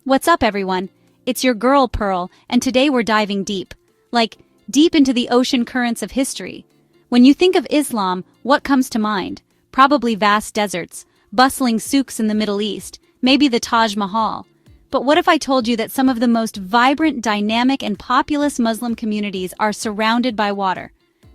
What's up, everyone? It's your girl, Pearl, and today we're diving deep. Deep into the ocean currents of history. When you think of Islam, what comes to mind? Probably vast deserts, bustling souks in the Middle East, maybe the Taj Mahal. But what if I told you that some of the most vibrant, dynamic, and populous Muslim communities are surrounded by water?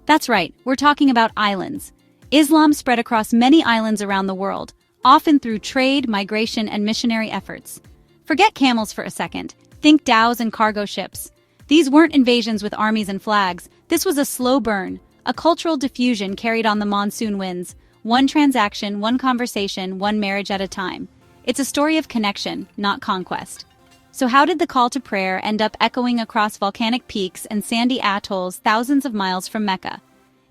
That's right, we're talking about islands. Islam spread across many islands around the world, often through trade, migration, and missionary efforts. Forget camels for a second. Think dhows and cargo ships. These weren't invasions with armies and flags. This was a slow burn, a cultural diffusion carried on the monsoon winds. One transaction, one conversation, one marriage at a time. It's a story of connection, not conquest. So how did the call to prayer end up echoing across volcanic peaks and sandy atolls thousands of miles from Mecca?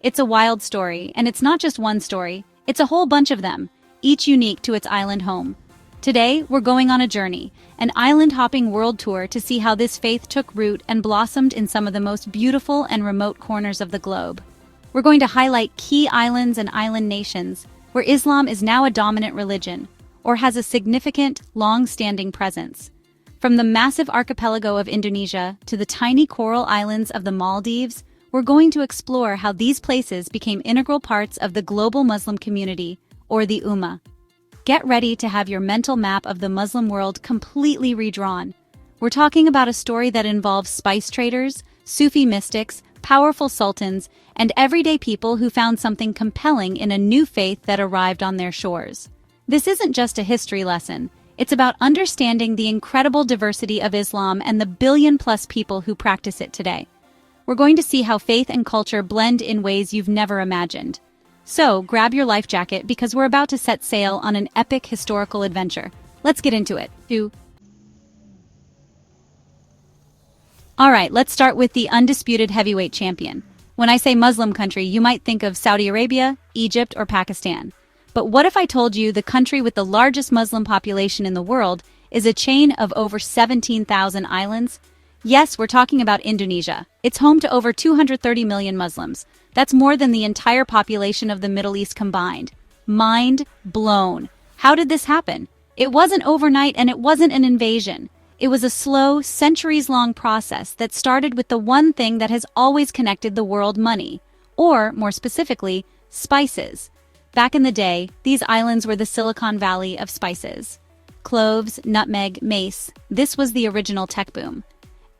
It's a wild story, and it's not just one story. It's a whole bunch of them, each unique to its island home. Today, we're going on a journey, an island-hopping world tour to see how this faith took root and blossomed in some of the most beautiful and remote corners of the globe. We're going to highlight key islands and island nations where Islam is now a dominant religion, or has a significant, long-standing presence. From the massive archipelago of Indonesia to the tiny coral islands of the Maldives, we're going to explore how these places became integral parts of the global Muslim community, or the Ummah. Get ready to have your mental map of the Muslim world completely redrawn. We're talking about a story that involves spice traders, Sufi mystics, powerful sultans, and everyday people who found something compelling in a new faith that arrived on their shores. This isn't just a history lesson. It's about understanding the incredible diversity of Islam and the billion-plus people who practice it today. We're going to see how faith and culture blend in ways you've never imagined. So, grab your life jacket because we're about to set sail on an epic historical adventure. Let's get into it. Alright, let's start with the undisputed heavyweight champion. When I say Muslim country, you might think of Saudi Arabia, Egypt, or Pakistan. But what if I told you the country with the largest Muslim population in the world is a chain of over 17,000 islands? Yes, we're talking about Indonesia. It's home to over 230 million Muslims. That's more than the entire population of the Middle East combined. Mind blown. How did this happen? It wasn't overnight and it wasn't an invasion. It was a slow, centuries-long process that started with the one thing that has always connected the world: money. Or, more specifically, spices. Back in the day, these islands were the Silicon Valley of spices. Cloves, nutmeg, mace. This was the original tech boom.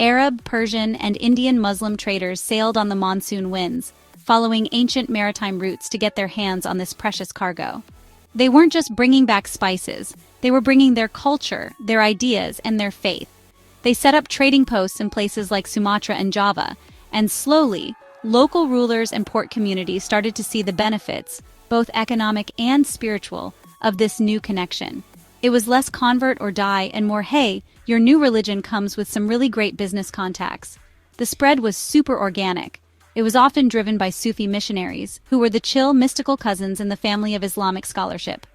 Arab, Persian, and Indian Muslim traders sailed on the monsoon winds, following ancient maritime routes to get their hands on this precious cargo. They weren't just bringing back spices, they were bringing their culture, their ideas, and their faith. They set up trading posts in places like Sumatra and Java, and slowly, local rulers and port communities started to see the benefits, both economic and spiritual, of this new connection. It was less convert or die and more, hey, your new religion comes with some really great business contacts. The spread was super organic. It was often driven by Sufi missionaries, who were the chill, mystical cousins in the family of Islamic scholarship.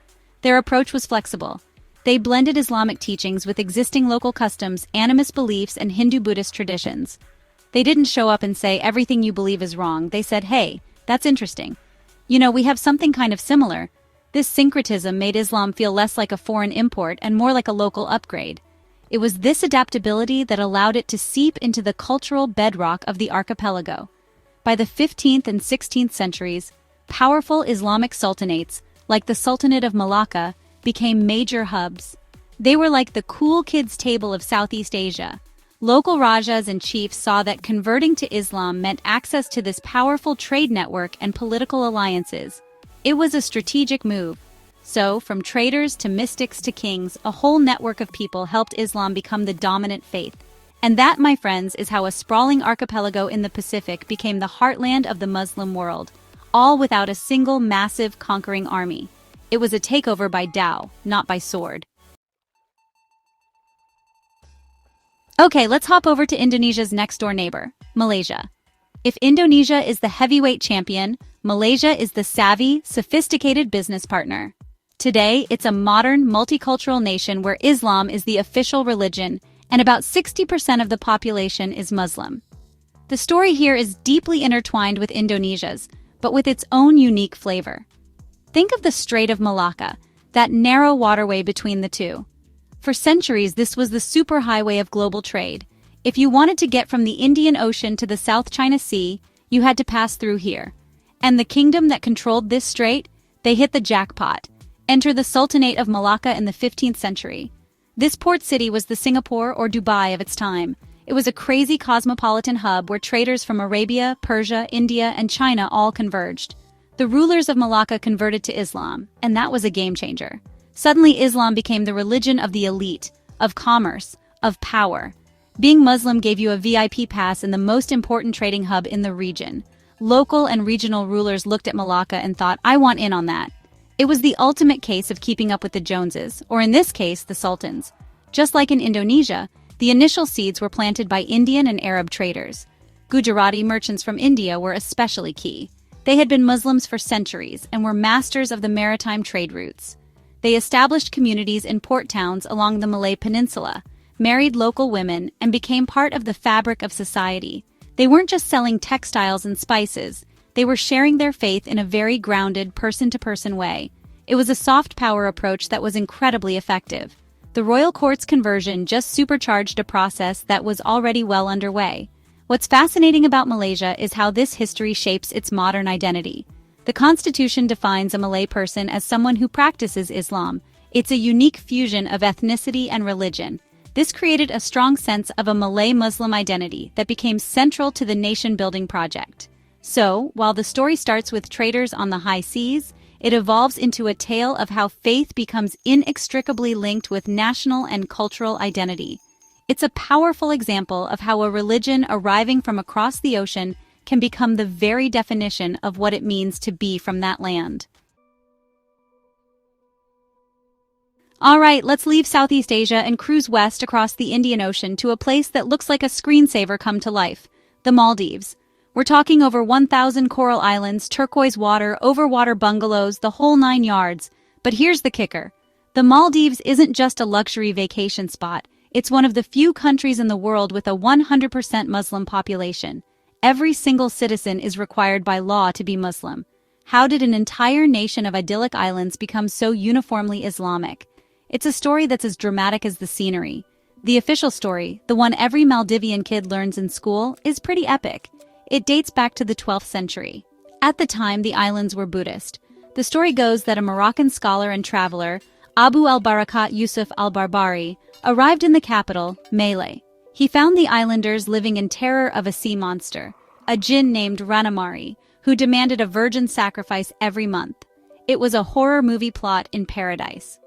Their approach was flexible. They blended Islamic teachings with existing local customs, animist beliefs, and Hindu-Buddhist traditions. They didn't show up and say, everything you believe is wrong. They said, hey, that's interesting. We have something kind of similar. This syncretism made Islam feel less like a foreign import and more like a local upgrade. It was this adaptability that allowed it to seep into the cultural bedrock of the archipelago. By the 15th and 16th centuries, powerful Islamic sultanates, like the Sultanate of Malacca, became major hubs. They were like the cool kids' table of Southeast Asia. Local rajas and chiefs saw that converting to Islam meant access to this powerful trade network and political alliances. It was a strategic move. So, from traders to mystics to kings, a whole network of people helped Islam become the dominant faith. And that, my friends, is how a sprawling archipelago in the Pacific became the heartland of the Muslim world, all without a single massive conquering army. It was a takeover by Tao, not by sword. Okay, let's hop over to Indonesia's next-door neighbor, Malaysia. If Indonesia is the heavyweight champion, Malaysia is the savvy, sophisticated business partner. Today, it's a modern, multicultural nation where Islam is the official religion, and about 60% of the population is Muslim. The story here is deeply intertwined with Indonesia's, but with its own unique flavor. Think of the Strait of Malacca, that narrow waterway between the two. For centuries, this was the superhighway of global trade. If you wanted to get from the Indian Ocean to the South China Sea, you had to pass through here. And the kingdom that controlled this strait, they hit the jackpot. Enter the Sultanate of Malacca in the 15th century. This port city was the Singapore or Dubai of its time. It was a crazy cosmopolitan hub where traders from Arabia, Persia, India, and China all converged. The rulers of Malacca converted to Islam, and that was a game changer. Suddenly, Islam became the religion of the elite, of commerce, of power. Being Muslim gave you a VIP pass in the most important trading hub in the region. Local and regional rulers looked at Malacca and thought, I want in on that. It was the ultimate case of keeping up with the Joneses, or in this case, the sultans. Just like in Indonesia, the initial seeds were planted by Indian and Arab traders. Gujarati merchants from India were especially key. They had been Muslims for centuries and were masters of the maritime trade routes. They established communities in port towns along the Malay Peninsula, married local women, and became part of the fabric of society. They weren't just selling textiles and spices. They were sharing their faith in a very grounded, person-to-person way. It was a soft power approach that was incredibly effective. The royal court's conversion just supercharged a process that was already well underway. What's fascinating about Malaysia is how this history shapes its modern identity. The Constitution defines a Malay person as someone who practices Islam. It's a unique fusion of ethnicity and religion. This created a strong sense of a Malay Muslim identity that became central to the nation-building project. So, while the story starts with traders on the high seas, it evolves into a tale of how faith becomes inextricably linked with national and cultural identity. It's a powerful example of how a religion arriving from across the ocean can become the very definition of what it means to be from that land. All right, let's leave Southeast Asia and cruise west across the Indian Ocean to a place that looks like a screensaver come to life, the Maldives. We're talking over 1,000 coral islands, turquoise water, overwater bungalows, the whole 9 yards. But here's the kicker. The Maldives isn't just a luxury vacation spot. It's one of the few countries in the world with a 100% Muslim population. Every single citizen is required by law to be Muslim. How did an entire nation of idyllic islands become so uniformly Islamic? It's a story that's as dramatic as the scenery. The official story, the one every Maldivian kid learns in school, is pretty epic. It dates back to the 12th century. At the time, the islands were Buddhist. The story goes that a Moroccan scholar and traveler, Abu al-Barakat Yusuf al-Barbari, arrived in the capital, Malé. He found the islanders living in terror of a sea monster, a jinn named Ranamari, who demanded a virgin sacrifice every month. It was a horror movie plot in paradise.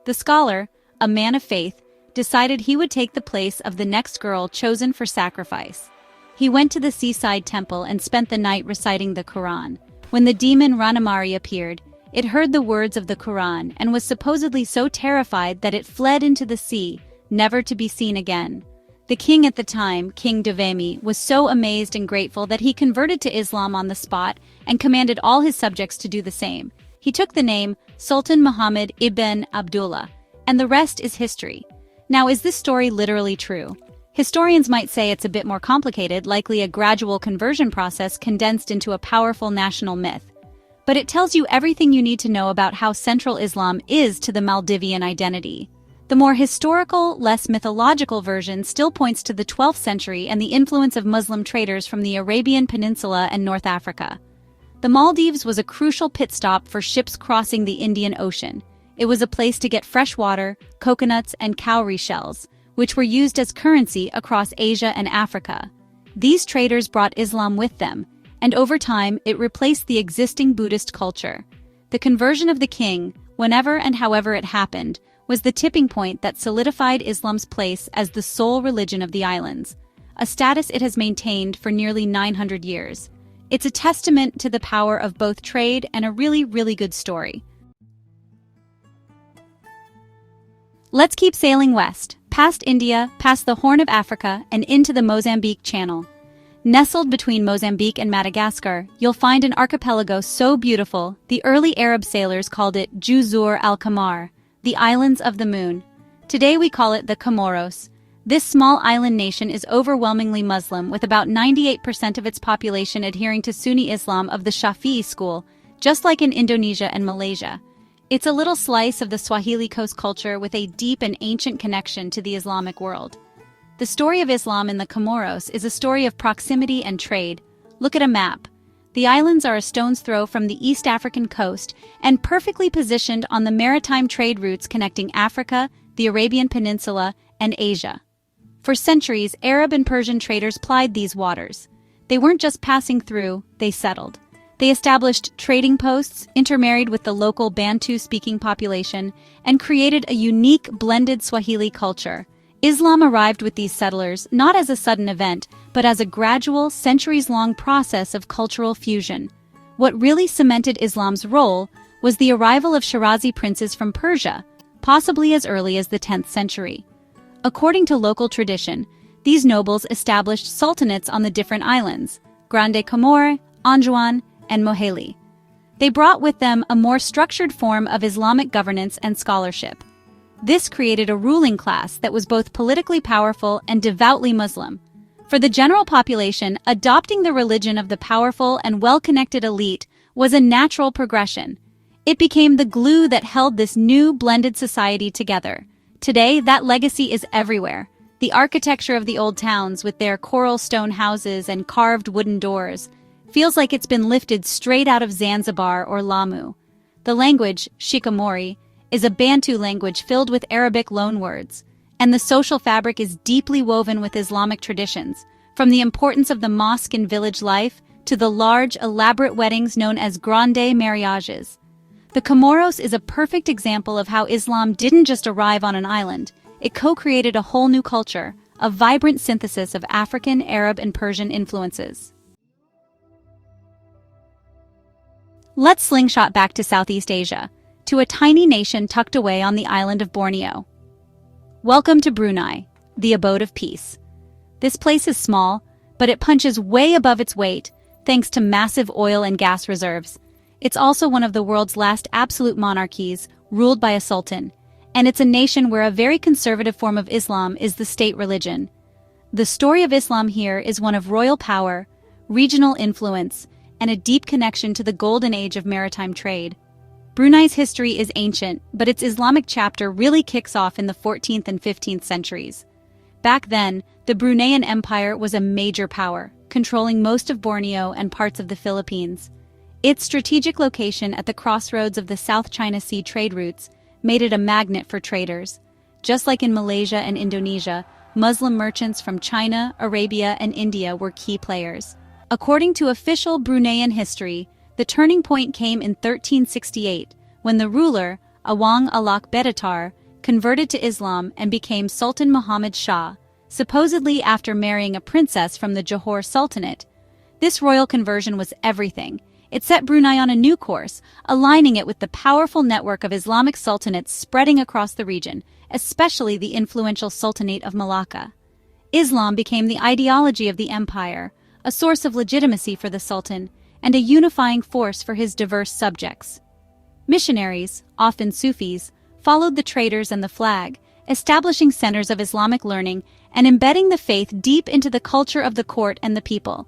The scholar, a man of faith, decided he would take the place of the next girl chosen for sacrifice. He went to the seaside temple and spent the night reciting the Quran. When the demon Ranamari appeared, it heard the words of the Quran and was supposedly so terrified that it fled into the sea, never to be seen again. The king at the time, King Devemi, was so amazed and grateful that he converted to Islam on the spot and commanded all his subjects to do the same. He took the name Sultan Muhammad ibn Abdullah, and the rest is history. Now, is this story literally true? Historians might say it's a bit more complicated, likely a gradual conversion process condensed into a powerful national myth. But it tells you everything you need to know about how central Islam is to the Maldivian identity. The more historical, less mythological version still points to the 12th century and the influence of Muslim traders from the Arabian Peninsula and North Africa. The Maldives was a crucial pit stop for ships crossing the Indian Ocean. It was a place to get fresh water, coconuts, and cowrie shells, which were used as currency across Asia and Africa. These traders brought Islam with them, and over time it replaced the existing Buddhist culture. The conversion of the king, whenever and however it happened, was the tipping point that solidified Islam's place as the sole religion of the islands, a status it has maintained for nearly 900 years. It's a testament to the power of both trade and a really, really good story. Let's keep sailing west, past India, past the Horn of Africa, and into the Mozambique Channel. Nestled between Mozambique and Madagascar, you'll find an archipelago so beautiful, the early Arab sailors called it Juzur al-Qamar, the Islands of the Moon. Today we call it the Comoros. This small island nation is overwhelmingly Muslim, with about 98% of its population adhering to Sunni Islam of the Shafi'i school, just like in Indonesia and Malaysia. It's a little slice of the Swahili Coast culture with a deep and ancient connection to the Islamic world. The story of Islam in the Comoros is a story of proximity and trade. Look at a map. The islands are a stone's throw from the East African coast and perfectly positioned on the maritime trade routes connecting Africa, the Arabian Peninsula, and Asia. For centuries, Arab and Persian traders plied these waters. They weren't just passing through, they settled. They established trading posts, intermarried with the local Bantu-speaking population, and created a unique blended Swahili culture. Islam arrived with these settlers not as a sudden event, but as a gradual, centuries-long process of cultural fusion. What really cemented Islam's role was the arrival of Shirazi princes from Persia, possibly as early as the 10th century. According to local tradition, these nobles established sultanates on the different islands, Grande Comore, Anjouan, and Moheli. They brought with them a more structured form of Islamic governance and scholarship. This created a ruling class that was both politically powerful and devoutly Muslim. For the general population, adopting the religion of the powerful and well-connected elite was a natural progression. It became the glue that held this new blended society together. Today, that legacy is everywhere. The architecture of the old towns, with their coral stone houses and carved wooden doors, feels like it's been lifted straight out of Zanzibar or Lamu. The language, Shikamori, is a Bantu language filled with Arabic loanwords, and the social fabric is deeply woven with Islamic traditions, from the importance of the mosque in village life to the large, elaborate weddings known as grande mariages. The Comoros is a perfect example of how Islam didn't just arrive on an island. It co-created a whole new culture, a vibrant synthesis of African, Arab, and Persian influences. Let's slingshot back to Southeast Asia, to a tiny nation tucked away on the island of Borneo. Welcome to Brunei, the abode of peace. This place is small, but it punches way above its weight, thanks to massive oil and gas reserves. It's also one of the world's last absolute monarchies, ruled by a sultan, and it's a nation where a very conservative form of Islam is the state religion. The story of Islam here is one of royal power, regional influence, and a deep connection to the golden age of maritime trade. Brunei's history is ancient, but its Islamic chapter really kicks off in the 14th and 15th centuries. Back then, the Bruneian Empire was a major power, controlling most of Borneo and parts of the Philippines. Its strategic location at the crossroads of the South China Sea trade routes made it a magnet for traders. Just like in Malaysia and Indonesia, Muslim merchants from China, Arabia, and India were key players. According to official Bruneian history, the turning point came in 1368, when the ruler, Awang Alak Beditar, converted to Islam and became Sultan Muhammad Shah, supposedly after marrying a princess from the Johor Sultanate. This royal conversion was everything. It set Brunei on a new course, aligning it with the powerful network of Islamic sultanates spreading across the region, especially the influential Sultanate of Malacca. Islam became the ideology of the empire, a source of legitimacy for the sultan, and a unifying force for his diverse subjects. Missionaries, often Sufis, followed the traders and the flag, establishing centers of Islamic learning and embedding the faith deep into the culture of the court and the people.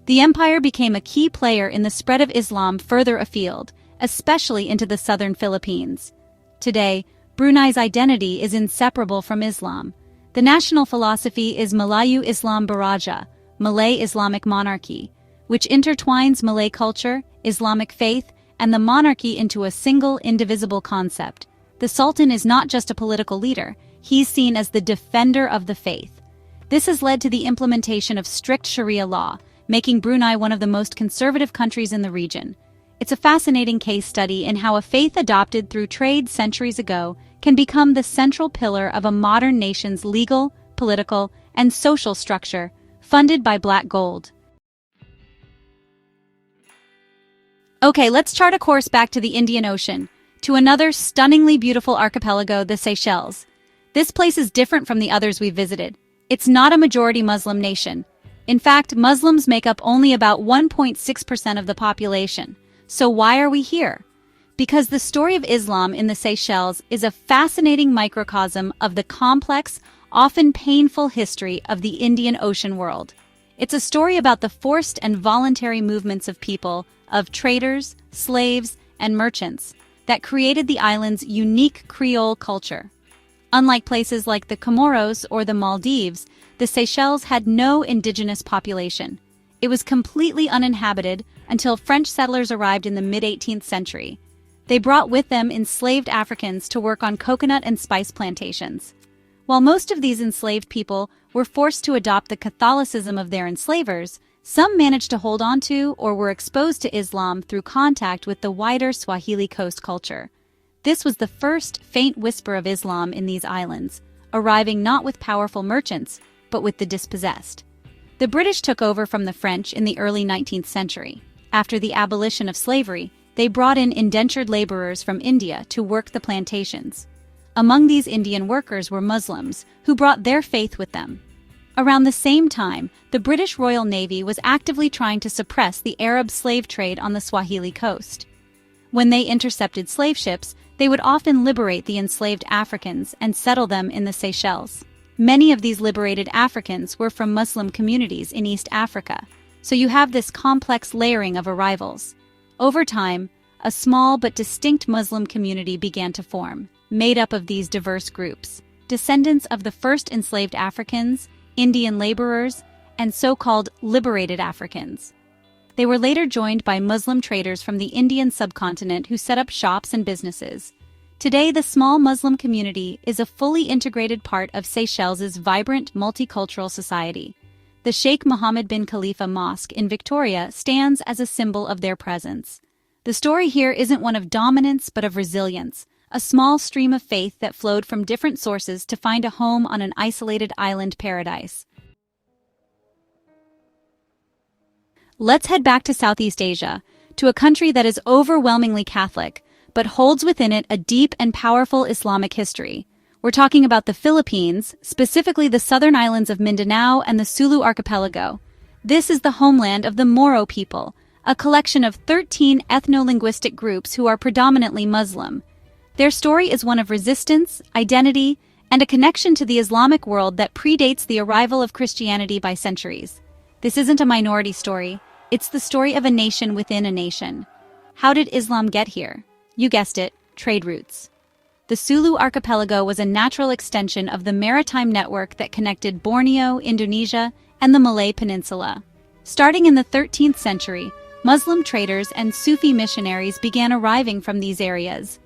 The empire became a key player in the spread of Islam further afield, especially into the southern Philippines. Today, Brunei's identity is inseparable from Islam. The national philosophy is Malayu Islam Baraja, Malay Islamic monarchy, which intertwines Malay culture, Islamic faith, and the monarchy into a single, indivisible concept. The Sultan is not just a political leader, he's seen as the defender of the faith. This has led to the implementation of strict Sharia law, making Brunei one of the most conservative countries in the region. It's a fascinating case study in how a faith adopted through trade centuries ago can become the central pillar of a modern nation's legal, political, and social structure, funded by black gold. Okay, let's chart a course back to the Indian Ocean, to another stunningly beautiful archipelago, the Seychelles. This place is different from the others we've visited. It's not a majority Muslim nation. In fact, Muslims make up only about 1.6% of the population. So why are we here? Because the story of Islam in the Seychelles is a fascinating microcosm of the complex, often painful history of the Indian Ocean world. It's a story about the forced and voluntary movements of people, of traders, slaves, and merchants. that created the island's unique Creole culture. Unlike places like the Comoros or the Maldives, the Seychelles had no indigenous population. It was completely uninhabited until French settlers arrived in the mid-18th century. They brought with them enslaved Africans to work on coconut and spice plantations. While most of these enslaved people were forced to adopt the Catholicism of their enslavers, some managed to hold on to or were exposed to Islam through contact with the wider Swahili coast culture. This was the first faint whisper of Islam in these islands, arriving not with powerful merchants, but with the dispossessed. The British took over from the French in the early 19th century. After the abolition of slavery, they brought in indentured laborers from India to work the plantations. Among these Indian workers were Muslims, who brought their faith with them. Around the same time, the British Royal Navy was actively trying to suppress the Arab slave trade on the Swahili coast. When they intercepted slave ships, they would often liberate the enslaved Africans and settle them in the Seychelles. Many of these liberated Africans were from Muslim communities in East Africa, so you have this complex layering of arrivals. Over time, a small but distinct Muslim community began to form, made up of these diverse groups, descendants of the first enslaved Africans, Indian laborers, and so-called liberated Africans. They were later joined by Muslim traders from the Indian subcontinent who set up shops and businesses. Today, the small Muslim community is a fully integrated part of Seychelles' vibrant multicultural society. The Sheikh Mohammed bin Khalifa Mosque in Victoria stands as a symbol of their presence. The story here isn't one of dominance but of resilience, a small stream of faith that flowed from different sources to find a home on an isolated island paradise. Let's head back to Southeast Asia, to a country that is overwhelmingly Catholic, but holds within it a deep and powerful Islamic history. We're talking about the Philippines, specifically the southern islands of Mindanao and the Sulu archipelago. This is the homeland of the Moro people, a collection of 13 ethno-linguistic groups who are predominantly Muslim. Their story is one of resistance, identity, and a connection to the Islamic world that predates the arrival of Christianity by centuries. This isn't a minority story, it's the story of a nation within a nation. How did Islam get here? You guessed it, trade routes. The Sulu archipelago was a natural extension of the maritime network that connected Borneo, Indonesia, and the Malay Peninsula. Starting in the 13th century, Muslim traders and Sufi missionaries began arriving from these areas.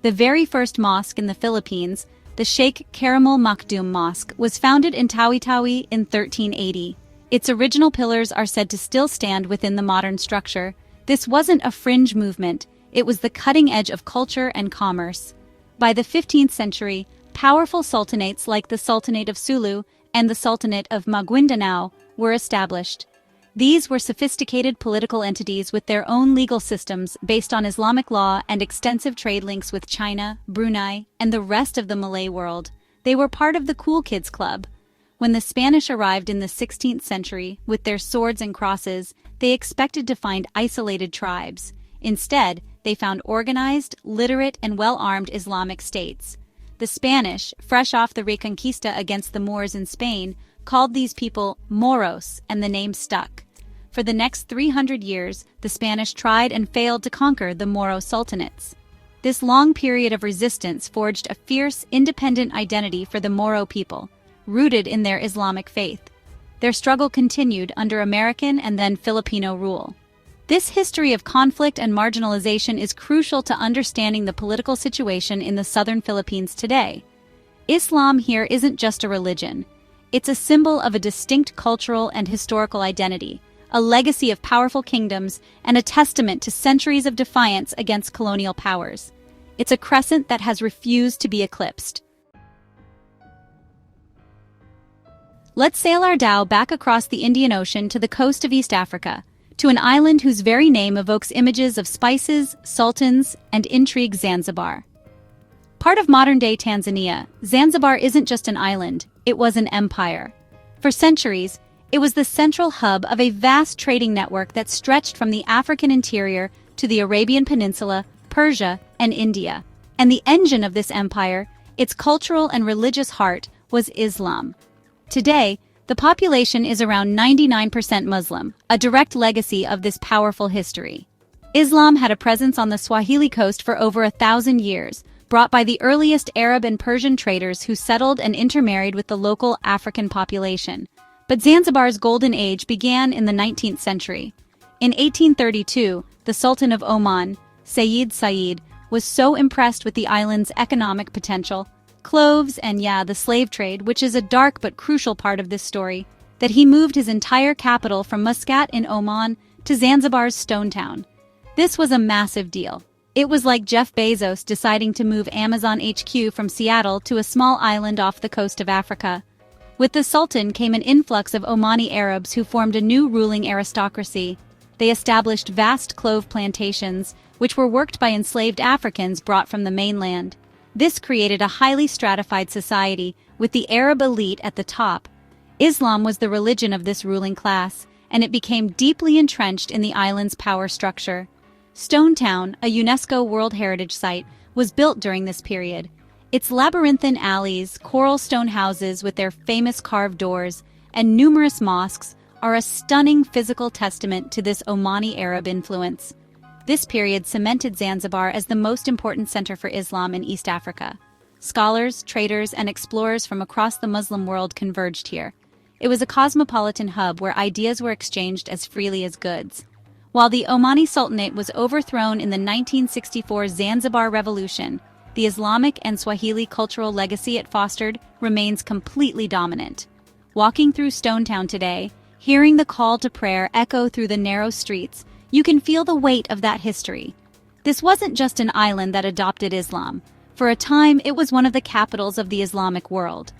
The very first mosque in the Philippines, the Sheikh Karamul Makdum Mosque, was founded in Tawi-Tawi in 1380. Its original pillars are said to still stand within the modern structure. This wasn't a fringe movement, it was the cutting edge of culture and commerce. By the 15th century, powerful sultanates like the Sultanate of Sulu and the Sultanate of Maguindanao were established. These were sophisticated political entities with their own legal systems based on Islamic law and extensive trade links with China, Brunei, and the rest of the Malay world. They were part of the Cool Kids Club. When the Spanish arrived in the 16th century with their swords and crosses, they expected to find isolated tribes. Instead, they found organized, literate, and well-armed Islamic states. The Spanish, fresh off the Reconquista against the Moors in Spain, called these people Moros, and the name stuck. For the next 300 years, the Spanish tried and failed to conquer the Moro sultanates. This long period of resistance forged a fierce, independent identity for the Moro people, rooted in their Islamic faith. Their struggle continued under American and then Filipino rule. This history of conflict and marginalization is crucial to understanding the political situation in the southern Philippines today. Islam here isn't just a religion. It's a symbol of a distinct cultural and historical identity, a legacy of powerful kingdoms, and a testament to centuries of defiance against colonial powers. It's a crescent that has refused to be eclipsed. Let's sail our dhow back across the Indian Ocean to the coast of East Africa, to an island whose very name evokes images of spices, sultans, and intrigue: Zanzibar. Part of modern-day Tanzania, Zanzibar isn't just an island, it was an empire. For centuries, it was the central hub of a vast trading network that stretched from the African interior to the Arabian Peninsula, Persia, and India. And the engine of this empire, its cultural and religious heart, was Islam. Today, the population is around 99% Muslim, a direct legacy of this powerful history. Islam had a presence on the Swahili coast for over 1,000 years, brought by the earliest Arab and Persian traders who settled and intermarried with the local African population. But Zanzibar's golden age began in the 19th century. In 1832, the Sultan of Oman, Sayyid Said, was so impressed with the island's economic potential, cloves and the slave trade, which is a dark but crucial part of this story, that he moved his entire capital from Muscat in Oman to Zanzibar's Stone Town. This was a massive deal. It was like Jeff Bezos deciding to move Amazon HQ from Seattle to a small island off the coast of Africa. With the Sultan came an influx of Omani Arabs who formed a new ruling aristocracy. They established vast clove plantations, which were worked by enslaved Africans brought from the mainland. This created a highly stratified society, with the Arab elite at the top. Islam was the religion of this ruling class, and it became deeply entrenched in the island's power structure. Stone Town, a UNESCO World Heritage Site, was built during this period. Its labyrinthine alleys, coral stone houses with their famous carved doors, and numerous mosques are a stunning physical testament to this Omani Arab influence. This period cemented Zanzibar as the most important center for Islam in East Africa. Scholars, traders, and explorers from across the Muslim world converged here. It was a cosmopolitan hub where ideas were exchanged as freely as goods. While the Omani Sultanate was overthrown in the 1964 Zanzibar Revolution, the Islamic and Swahili cultural legacy it fostered remains completely dominant. Walking through Stone Town today, hearing the call to prayer echo through the narrow streets, you can feel the weight of that history. This wasn't just an island that adopted Islam. For a time, it was one of the capitals of the Islamic world.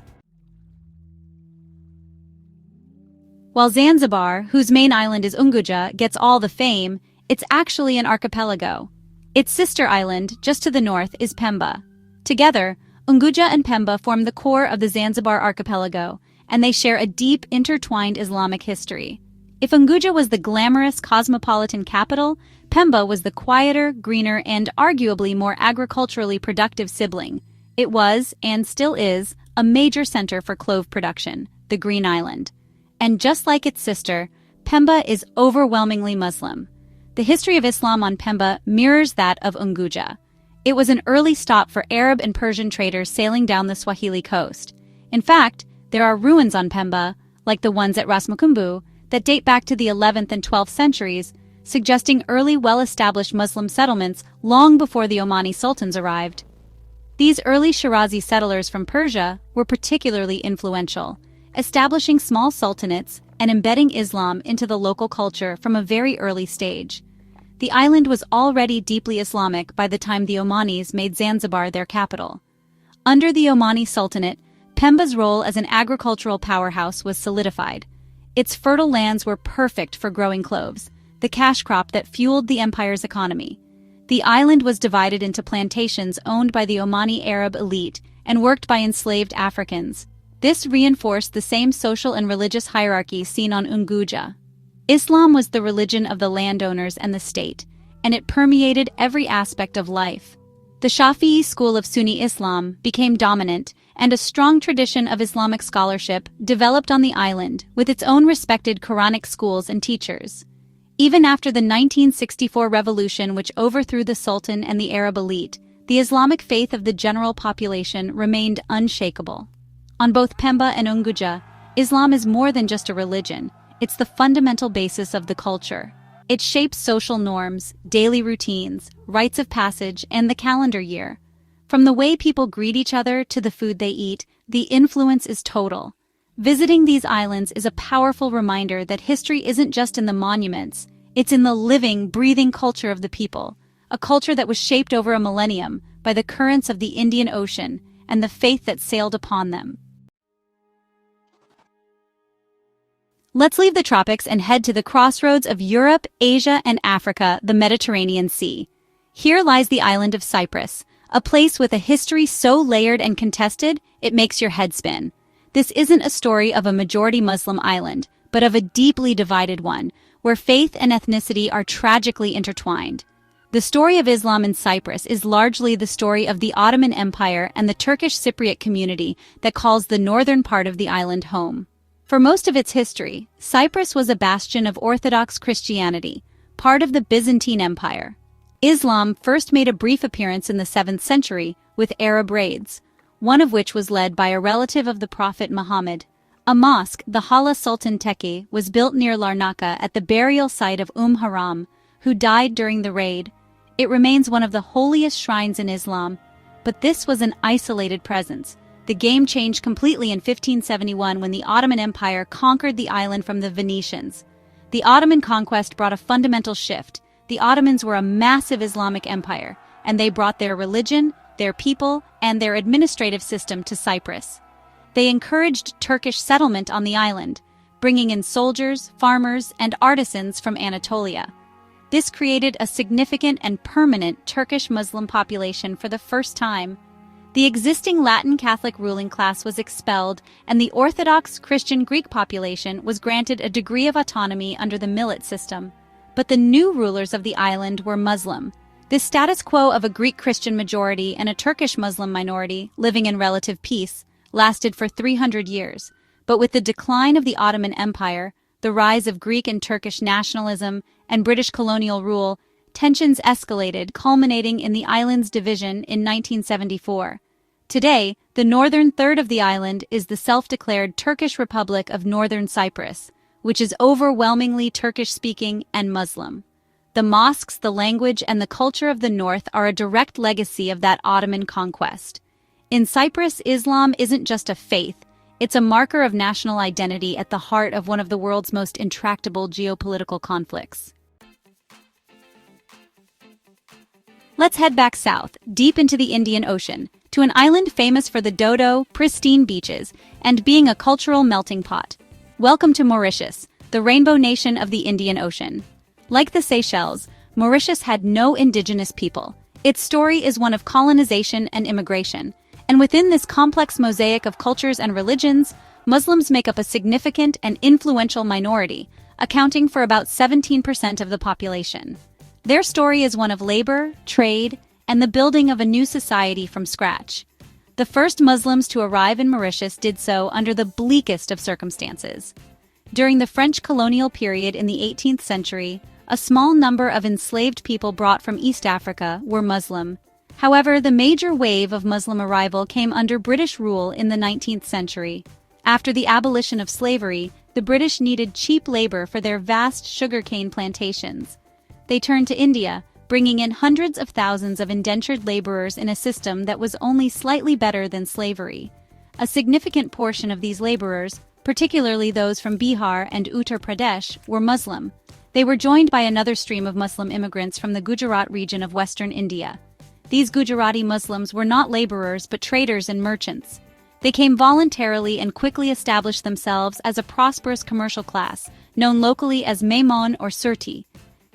While Zanzibar, whose main island is Unguja, gets all the fame, it's actually an archipelago. Its sister island, just to the north, is Pemba. Together, Unguja and Pemba form the core of the Zanzibar archipelago, and they share a deep, intertwined Islamic history. If Unguja was the glamorous cosmopolitan capital, Pemba was the quieter, greener, and arguably more agriculturally productive sibling. It was, and still is, a major center for clove production, the Green Island. And just like its sister, Pemba is overwhelmingly Muslim. The history of Islam on Pemba mirrors that of Unguja. It was an early stop for Arab and Persian traders sailing down the Swahili coast. In fact, there are ruins on Pemba, like the ones at Ras Mukumbu, that date back to the 11th and 12th centuries, suggesting early well-established Muslim settlements long before the Omani sultans arrived. These early Shirazi settlers from Persia were particularly influential, establishing small sultanates and embedding Islam into the local culture from a very early stage. The island was already deeply Islamic by the time the Omanis made Zanzibar their capital. Under the Omani Sultanate, Pemba's role as an agricultural powerhouse was solidified. Its fertile lands were perfect for growing cloves, the cash crop that fueled the empire's economy. The island was divided into plantations owned by the Omani Arab elite and worked by enslaved Africans. This reinforced the same social and religious hierarchy seen on Unguja. Islam was the religion of the landowners and the state, and it permeated every aspect of life. The Shafi'i school of Sunni Islam became dominant, and a strong tradition of Islamic scholarship developed on the island with its own respected Quranic schools and teachers. Even after the 1964 revolution, which overthrew the Sultan and the Arab elite, the Islamic faith of the general population remained unshakable. On both Pemba and Unguja, Islam is more than just a religion. It's the fundamental basis of the culture. It shapes social norms, daily routines, rites of passage, and the calendar year. From the way people greet each other to the food they eat, the influence is total. Visiting these islands is a powerful reminder that history isn't just in the monuments, it's in the living, breathing culture of the people, a culture that was shaped over a millennium by the currents of the Indian Ocean and the faith that sailed upon them. Let's leave the tropics and head to the crossroads of Europe, Asia, and Africa, the Mediterranean Sea. Here lies the island of Cyprus, a place with a history so layered and contested, it makes your head spin. This isn't a story of a majority Muslim island, but of a deeply divided one, where faith and ethnicity are tragically intertwined. The story of Islam in Cyprus is largely the story of the Ottoman Empire and the Turkish Cypriot community that calls the northern part of the island home. For most of its history, Cyprus was a bastion of Orthodox Christianity, part of the Byzantine Empire. Islam first made a brief appearance in the 7th century with Arab raids, one of which was led by a relative of the Prophet Muhammad. A mosque, the Hala Sultan Teke, was built near Larnaca at the burial site of Haram, who died during the raid. It remains one of the holiest shrines in Islam, but this was an isolated presence. The game changed completely in 1571 when the Ottoman Empire conquered the island from the Venetians. The Ottoman conquest brought a fundamental shift. The Ottomans were a massive Islamic empire, and they brought their religion, their people, and their administrative system to Cyprus. They encouraged Turkish settlement on the island, bringing in soldiers, farmers, and artisans from Anatolia. This created a significant and permanent Turkish Muslim population for the first time. The existing Latin Catholic ruling class was expelled, and the Orthodox Christian Greek population was granted a degree of autonomy under the millet system. But the new rulers of the island were Muslim. This status quo of a Greek Christian majority and a Turkish Muslim minority living in relative peace lasted for 300 years. But with the decline of the Ottoman Empire, the rise of Greek and Turkish nationalism, and British colonial rule, tensions escalated, culminating in the island's division in 1974. Today, the northern third of the island is the self-declared Turkish Republic of Northern Cyprus, which is overwhelmingly Turkish-speaking and Muslim. The mosques, the language, and the culture of the north are a direct legacy of that Ottoman conquest. In Cyprus, Islam isn't just a faith, it's a marker of national identity at the heart of one of the world's most intractable geopolitical conflicts. Let's head back south, deep into the Indian Ocean, to an island famous for the dodo, pristine beaches, and being a cultural melting pot. Welcome to Mauritius, the rainbow nation of the Indian Ocean. Like the Seychelles, Mauritius had no indigenous people. Its story is one of colonization and immigration, and within this complex mosaic of cultures and religions, Muslims make up a significant and influential minority, accounting for about 17% of the population. Their story is one of labor, trade, and the building of a new society from scratch. The first Muslims to arrive in Mauritius did so under the bleakest of circumstances. During the French colonial period in the 18th century, a small number of enslaved people brought from East Africa were Muslim. However, the major wave of Muslim arrival came under British rule in the 19th century. After the abolition of slavery, the British needed cheap labor for their vast sugarcane plantations. They turned to India, bringing in hundreds of thousands of indentured laborers in a system that was only slightly better than slavery. A significant portion of these laborers, particularly those from Bihar and Uttar Pradesh, were Muslim. They were joined by another stream of Muslim immigrants from the Gujarat region of western India. These Gujarati Muslims were not laborers but traders and merchants. They came voluntarily and quickly established themselves as a prosperous commercial class, known locally as Maimon or Surti.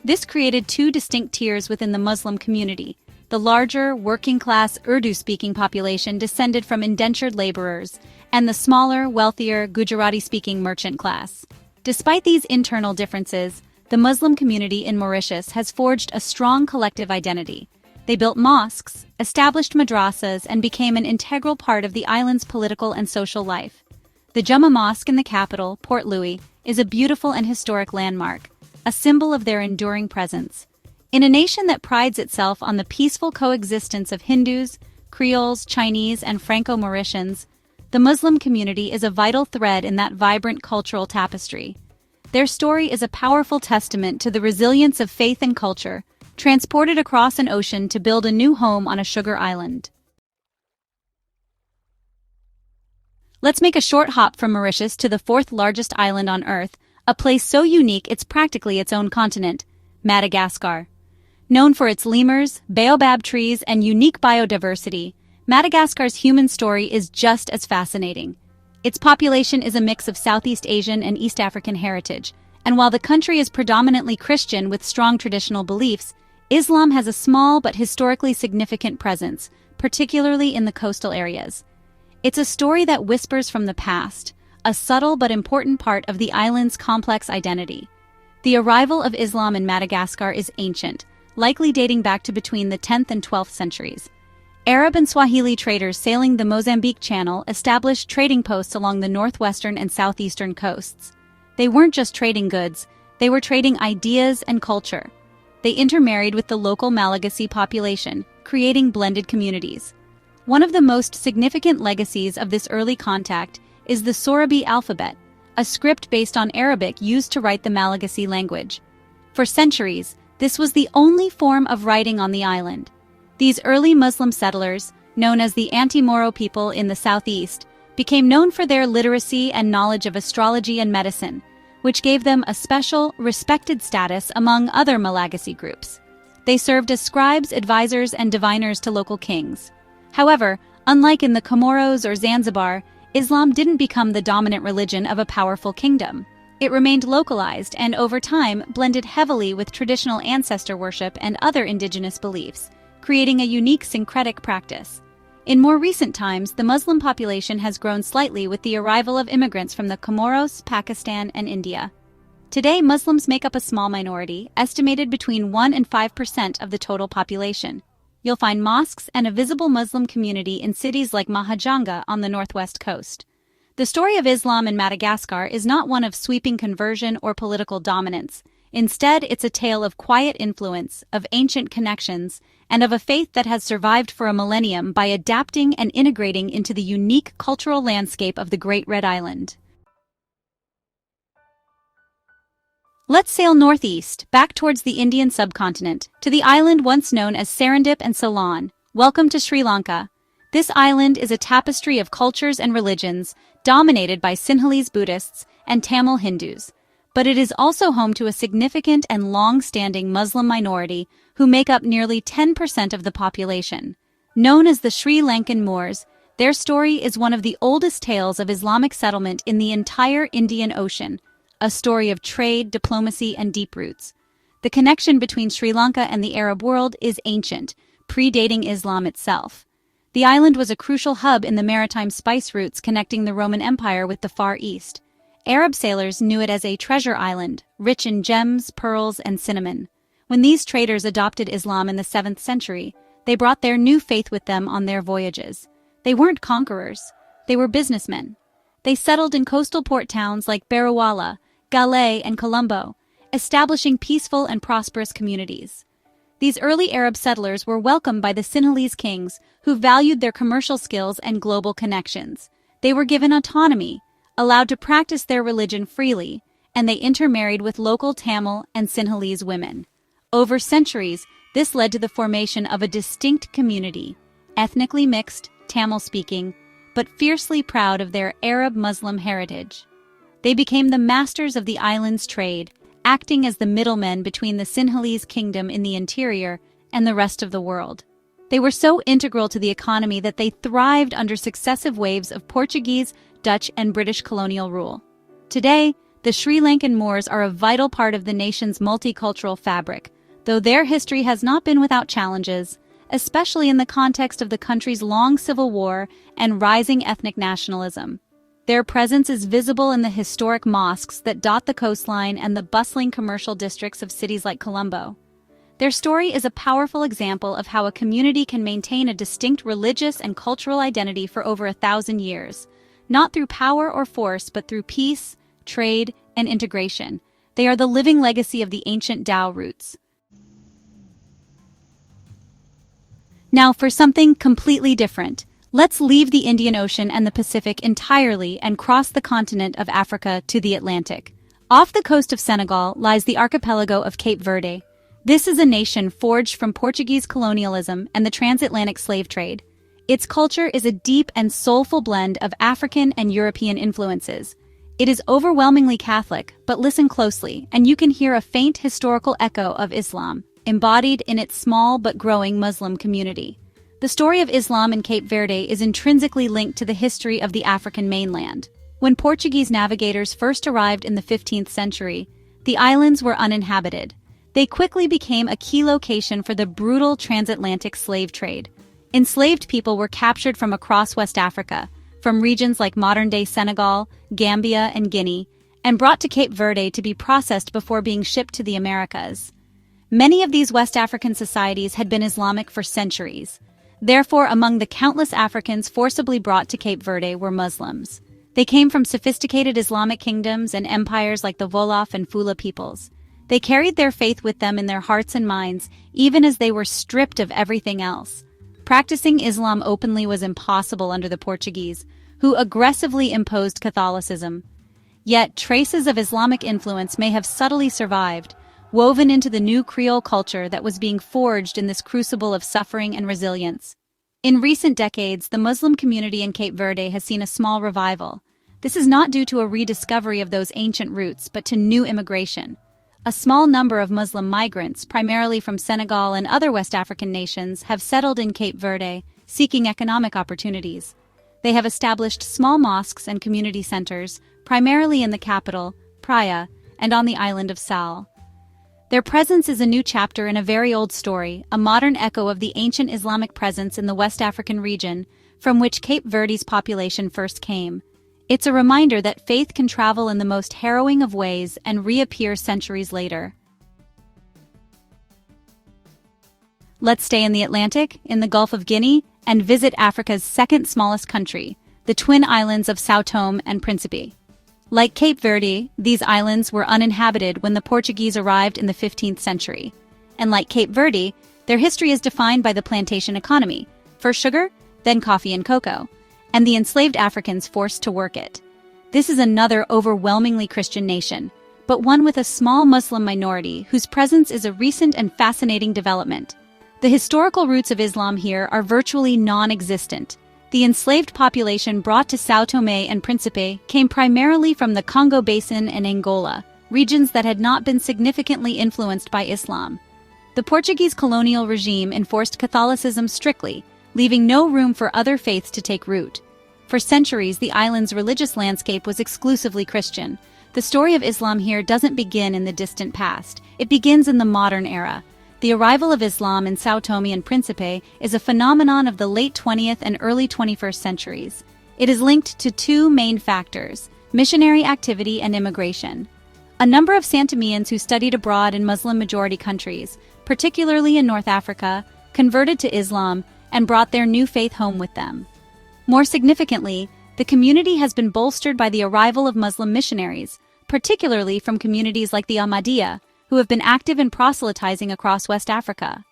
This created two distinct tiers within the Muslim community. The larger, working-class Urdu-speaking population descended from indentured laborers, and the smaller, wealthier, Gujarati-speaking merchant class. Despite these internal differences, the Muslim community in Mauritius has forged a strong collective identity. They built mosques, established madrasas, and became an integral part of the island's political and social life. The Juma Mosque in the capital, Port Louis, is a beautiful and historic landmark, a symbol of their enduring presence. In a nation that prides itself on the peaceful coexistence of Hindus, Creoles, Chinese, and Franco-Mauritians, the Muslim community is a vital thread in that vibrant cultural tapestry. Their story is a powerful testament to the resilience of faith and culture, transported across an ocean to build a new home on a sugar island. Let's make a short hop from Mauritius to the fourth largest island on Earth, a place so unique it's practically its own continent, Madagascar. Known for its lemurs, baobab trees, and unique biodiversity, Madagascar's human story is just as fascinating. Its population is a mix of Southeast Asian and East African heritage, and while the country is predominantly Christian with strong traditional beliefs, Islam has a small but historically significant presence, particularly in the coastal areas. It's a story that whispers from the past, a subtle but important part of the island's complex identity. The arrival of Islam in Madagascar is ancient, likely dating back to between the 10th and 12th centuries. Arab and Swahili traders sailing the Mozambique Channel established trading posts along the northwestern and southeastern coasts. They weren't just trading goods, They were trading ideas and culture. They intermarried with the local Malagasy population, creating blended communities. One of the most significant legacies of this early contact is the Sorabi alphabet, a script based on Arabic used to write the Malagasy language. For centuries, this was the only form of writing on the island. These early Muslim settlers, known as the anti-Moro people in the southeast, became known for their literacy and knowledge of astrology and medicine, which gave them a special, respected status among other Malagasy groups. They served as scribes, advisors, and diviners to local kings. However, unlike in the Comoros or Zanzibar, Islam didn't become the dominant religion of a powerful kingdom. It remained localized and, over time, blended heavily with traditional ancestor worship and other indigenous beliefs, creating a unique syncretic practice. In more recent times, the Muslim population has grown slightly with the arrival of immigrants from the Comoros, Pakistan, and India. Today, Muslims make up a small minority, estimated between 1 and 5% of the total population. You'll find mosques and a visible Muslim community in cities like Mahajanga on the northwest coast. The story of Islam in Madagascar is not one of sweeping conversion or political dominance. Instead, it's a tale of quiet influence, of ancient connections, and of a faith that has survived for a millennium by adapting and integrating into the unique cultural landscape of the Great Red Island. Let's sail northeast, back towards the Indian subcontinent, to the island once known as Serendip and Ceylon. Welcome to Sri Lanka. This island is a tapestry of cultures and religions, dominated by Sinhalese Buddhists and Tamil Hindus. But it is also home to a significant and long-standing Muslim minority who make up nearly 10% of the population. Known as the Sri Lankan Moors, their story is one of the oldest tales of Islamic settlement in the entire Indian Ocean, a story of trade, diplomacy, and deep roots. The connection between Sri Lanka and the Arab world is ancient, predating Islam itself. The island was a crucial hub in the maritime spice routes connecting the Roman Empire with the Far East. Arab sailors knew it as a treasure island, rich in gems, pearls, and cinnamon. When these traders adopted Islam in the 7th century, they brought their new faith with them on their voyages. They weren't conquerors, they were businessmen. They settled in coastal port towns like Barawala, Galeh, and Colombo, establishing peaceful and prosperous communities. These early Arab settlers were welcomed by the Sinhalese kings, who valued their commercial skills and global connections. They were given autonomy, allowed to practice their religion freely, and they intermarried with local Tamil and Sinhalese women. Over centuries, this led to the formation of a distinct community, ethnically mixed, Tamil-speaking, but fiercely proud of their Arab-Muslim heritage. They became the masters of the island's trade, acting as the middlemen between the Sinhalese kingdom in the interior and the rest of the world. They were so integral to the economy that they thrived under successive waves of Portuguese, Dutch, and British colonial rule. Today, the Sri Lankan Moors are a vital part of the nation's multicultural fabric, though their history has not been without challenges, especially in the context of the country's long civil war and rising ethnic nationalism. Their presence is visible in the historic mosques that dot the coastline and the bustling commercial districts of cities like Colombo. Their story is a powerful example of how a community can maintain a distinct religious and cultural identity for over 1,000 years, not through power or force, but through peace, trade, and integration. They are the living legacy of the ancient Tao roots. Now for something completely different. Let's leave the Indian Ocean and the Pacific entirely and cross the continent of Africa to the Atlantic. Off the coast of Senegal lies the archipelago of Cape Verde. This is a nation forged from Portuguese colonialism and the transatlantic slave trade. Its culture is a deep and soulful blend of African and European influences. It is overwhelmingly Catholic, but listen closely, and you can hear a faint historical echo of Islam, embodied in its small but growing Muslim community. The story of Islam in Cape Verde is intrinsically linked to the history of the African mainland. When Portuguese navigators first arrived in the 15th century, the islands were uninhabited. They quickly became a key location for the brutal transatlantic slave trade. Enslaved people were captured from across West Africa, from regions like modern-day Senegal, Gambia, and Guinea, and brought to Cape Verde to be processed before being shipped to the Americas. Many of these West African societies had been Islamic for centuries. Therefore, among the countless Africans forcibly brought to Cape Verde were Muslims. They came from sophisticated Islamic kingdoms and empires like the Wolof and Fula peoples. They carried their faith with them in their hearts and minds, even as they were stripped of everything else. Practicing Islam openly was impossible under the Portuguese, who aggressively imposed Catholicism. Yet, traces of Islamic influence may have subtly survived, woven into the new Creole culture that was being forged in this crucible of suffering and resilience. In recent decades, the Muslim community in Cape Verde has seen a small revival. This is not due to a rediscovery of those ancient roots, but to new immigration. A small number of Muslim migrants, primarily from Senegal and other West African nations, have settled in Cape Verde, seeking economic opportunities. They have established small mosques and community centers, primarily in the capital, Praia, and on the island of Sal. Their presence is a new chapter in a very old story, a modern echo of the ancient Islamic presence in the West African region, from which Cape Verde's population first came. It's a reminder that faith can travel in the most harrowing of ways and reappear centuries later. Let's stay in the Atlantic, in the Gulf of Guinea, and visit Africa's second smallest country, the twin islands of Sao Tome and Principe. Like Cape Verde, these islands were uninhabited when the Portuguese arrived in the 15th century. And like Cape Verde, their history is defined by the plantation economy, first sugar, then coffee and cocoa, and the enslaved Africans forced to work it. This is another overwhelmingly Christian nation, but one with a small Muslim minority whose presence is a recent and fascinating development. The historical roots of Islam here are virtually non-existent. The enslaved population brought to Sao Tome and Principe came primarily from the Congo Basin and Angola, regions that had not been significantly influenced by Islam. The Portuguese colonial regime enforced Catholicism strictly, leaving no room for other faiths to take root. For centuries, the island's religious landscape was exclusively Christian. The story of Islam here doesn't begin in the distant past. It begins in the modern era. The arrival of Islam in Sao Tome and Principe is a phenomenon of the late 20th and early 21st centuries. It is linked to two main factors: missionary activity and immigration. A number of Santomeans who studied abroad in Muslim-majority countries, particularly in North Africa, converted to Islam and brought their new faith home with them. More significantly, the community has been bolstered by the arrival of Muslim missionaries, particularly from communities like the Ahmadiyya, who have been active in proselytizing across West Africa.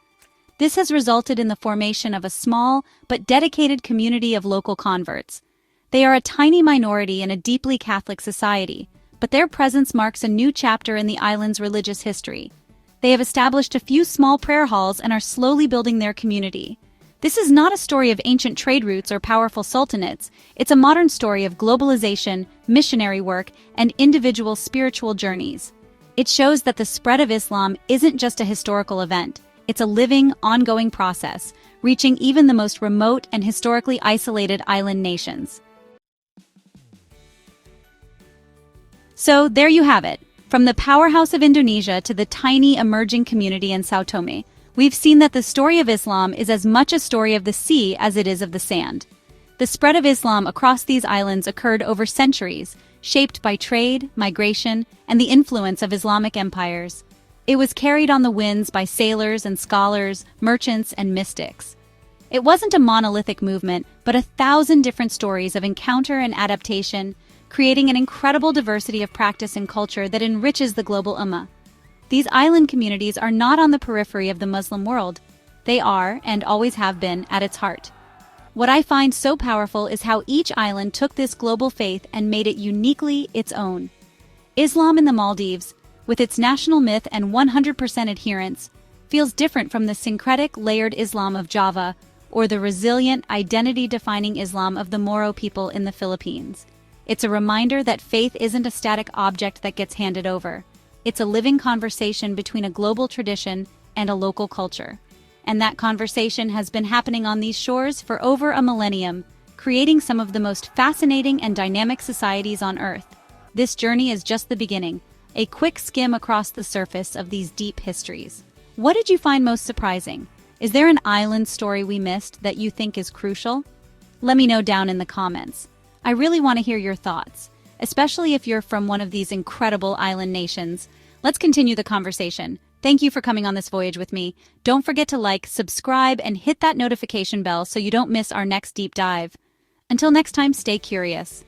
This has resulted in the formation of a small but dedicated community of local converts. They are a tiny minority in a deeply Catholic society, but their presence marks a new chapter in the island's religious history. They have established a few small prayer halls and are slowly building their community. This is not a story of ancient trade routes or powerful sultanates. It's a modern story of globalization, missionary work, and individual spiritual journeys. It shows that the spread of Islam isn't just a historical event. It's a living, ongoing process, reaching even the most remote and historically isolated island nations. So there you have it. From the powerhouse of Indonesia to the tiny emerging community in Sao Tome, we've seen that the story of Islam is as much a story of the sea as it is of the sand. The spread of Islam across these islands occurred over centuries, shaped by trade, migration, and the influence of Islamic empires. It was carried on the winds by sailors and scholars, merchants and mystics. It wasn't a monolithic movement, but 1,000 different stories of encounter and adaptation, creating an incredible diversity of practice and culture that enriches the global ummah. These island communities are not on the periphery of the Muslim world. They are, and always have been, at its heart. What I find so powerful is how each island took this global faith and made it uniquely its own. Islam in the Maldives, with its national myth and 100% adherence, feels different from the syncretic, layered Islam of Java or the resilient, identity-defining Islam of the Moro people in the Philippines. It's a reminder that faith isn't a static object that gets handed over. It's a living conversation between a global tradition and a local culture. And that conversation has been happening on these shores for over a millennium, creating some of the most fascinating and dynamic societies on Earth. This journey is just the beginning, a quick skim across the surface of these deep histories. What did you find most surprising? Is there an island story we missed that you think is crucial? Let me know down in the comments. I really want to hear your thoughts, especially if you're from one of these incredible island nations. Let's continue the conversation. Thank you for coming on this voyage with me. Don't forget to like, subscribe, and hit that notification bell so you don't miss our next deep dive. Until next time, stay curious.